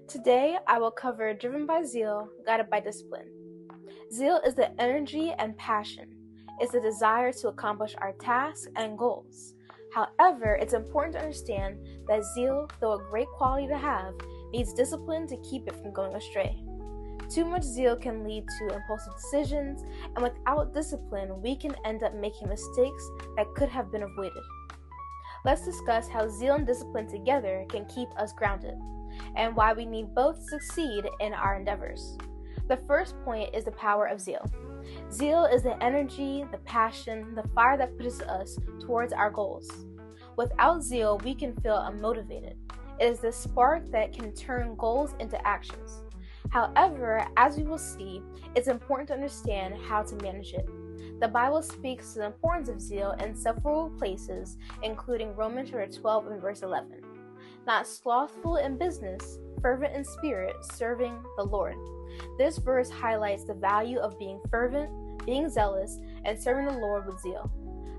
Today, I will cover Driven by Zeal, Guided by Discipline. Zeal is the energy and passion. It's the desire to accomplish our tasks and goals. However, it's important to understand that zeal, though a great quality to have, needs discipline to keep it from going astray. Too much zeal can lead to impulsive decisions, and without discipline, we can end up making mistakes that could have been avoided. Let's discuss how zeal and discipline together can keep us grounded, and why we need both to succeed in our endeavors. The first point is the power of zeal. Zeal is the energy, the passion, the fire that pushes us towards our goals. Without zeal, we can feel unmotivated. It is the spark that can turn goals into actions. However, as we will see, it's important to understand how to manage it. The Bible speaks to the importance of zeal in several places, including Romans chapter 12 and verse 11. Not slothful in business, fervent in spirit, serving the Lord. This verse highlights the value of being fervent, being zealous, and serving the Lord with zeal.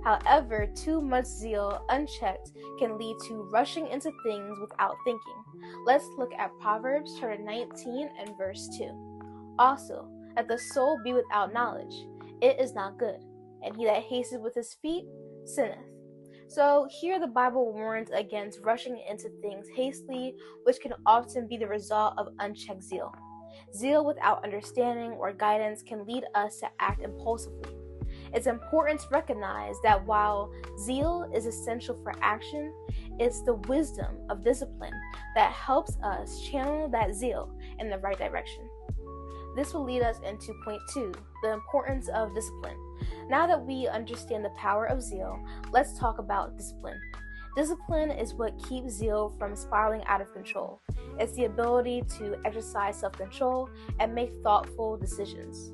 However, too much zeal unchecked can lead to rushing into things without thinking. Let's look at Proverbs chapter 19 and verse 2. Also, let the soul be without knowledge. It is not good, and he that hasteth with his feet sinneth. So here the Bible warns against rushing into things hastily, which can often be the result of unchecked zeal. Zeal without understanding or guidance can lead us to act impulsively. It's important to recognize that while zeal is essential for action, it's the wisdom of discipline that helps us channel that zeal in the right direction. This will lead us into point 2, the importance of discipline. Now that we understand the power of zeal, let's talk about discipline. Discipline is what keeps zeal from spiraling out of control. It's the ability to exercise self-control and make thoughtful decisions.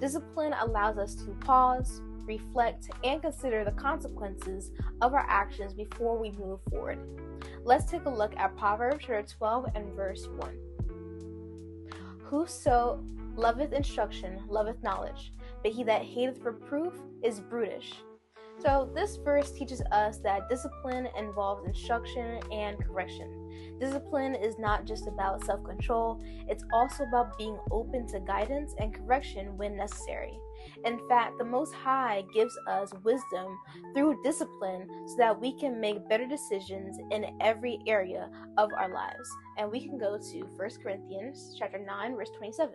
Discipline allows us to pause, reflect, and consider the consequences of our actions before we move forward. Let's take a look at Proverbs chapter 12 and verse 1. Whoso loveth instruction loveth knowledge, but he that hateth reproof is brutish. So this verse teaches us that discipline involves instruction and correction. Discipline is not just about self-control, it's also about being open to guidance and correction when necessary. In fact, the Most High gives us wisdom through discipline so that we can make better decisions in every area of our lives. And we can go to 1 Corinthians chapter 9, verse 27.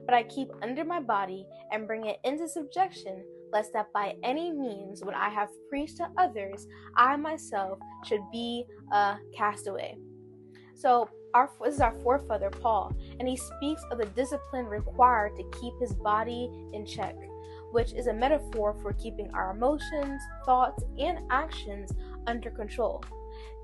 But I keep under my body and bring it into subjection, lest that by any means, when I have preached to others, I myself should be a castaway. So this is our forefather Paul, and he speaks of the discipline required to keep his body in check, which is a metaphor for keeping our emotions, thoughts, and actions under control.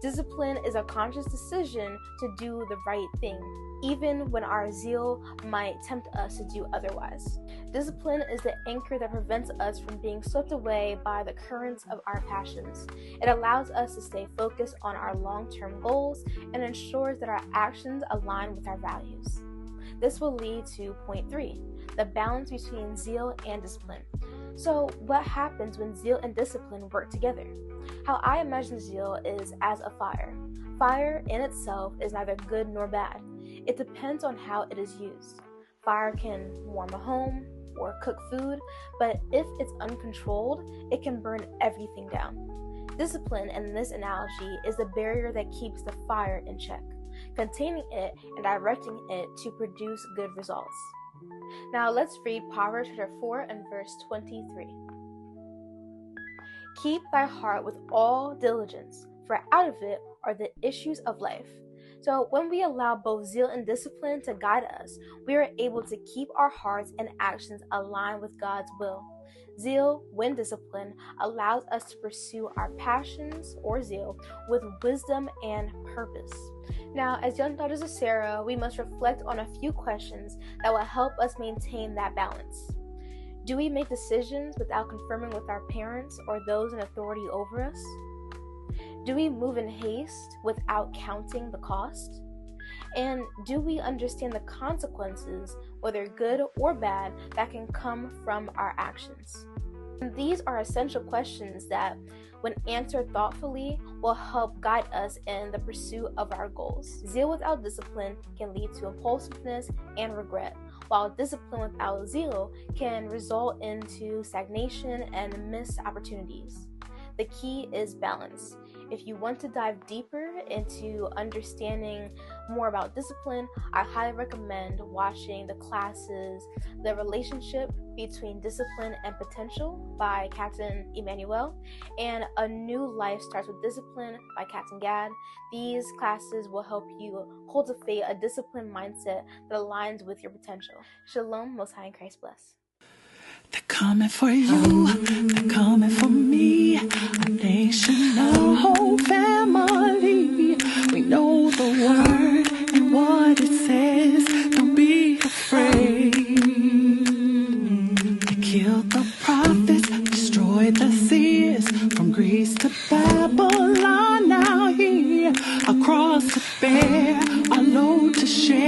Discipline is a conscious decision to do the right thing, even when our zeal might tempt us to do otherwise. Discipline is the anchor that prevents us from being swept away by the currents of our passions. It allows us to stay focused on our long-term goals and ensures that our actions align with our values. This will lead to point 3, the balance between zeal and discipline. So what happens when zeal and discipline work together? How I imagine zeal is as a fire. Fire in itself is neither good nor bad. It depends on how it is used. Fire can warm a home or cook food, but if it's uncontrolled, it can burn everything down. Discipline in this analogy is the barrier that keeps the fire in check, containing it and directing it to produce good results. Now let's read Proverbs chapter 4 and verse 23. Keep thy heart with all diligence, for out of it are the issues of life. So when we allow both zeal and discipline to guide us, we are able to keep our hearts and actions aligned with God's will. Zeal, when disciplined, allows us to pursue our passions or zeal with wisdom and purpose. Now, as young daughters of Sarah, we must reflect on a few questions that will help us maintain that balance. Do we make decisions without confirming with our parents or those in authority over us? Do we move in haste without counting the cost? And do we understand the consequences, whether good or bad, that can come from our actions? And these are essential questions that, when answered thoughtfully, will help guide us in the pursuit of our goals. Zeal without discipline can lead to impulsiveness and regret, while discipline without zeal can result into stagnation and missed opportunities. The key is balance. If you want to dive deeper into understanding more about discipline, I highly recommend watching the classes The Relationship Between Discipline and Potential by Captain Emmanuel and A New Life Starts with Discipline by Captain Gad. These classes will help you cultivate a disciplined mindset that aligns with your potential. Shalom, Most High in Christ bless. They're coming for you, they're coming for me, a nation, a whole family. We know the word and what it says, don't be afraid. They killed the prophets, destroyed the seers, from Greece to Babylon, now here, across to bear, our load to share.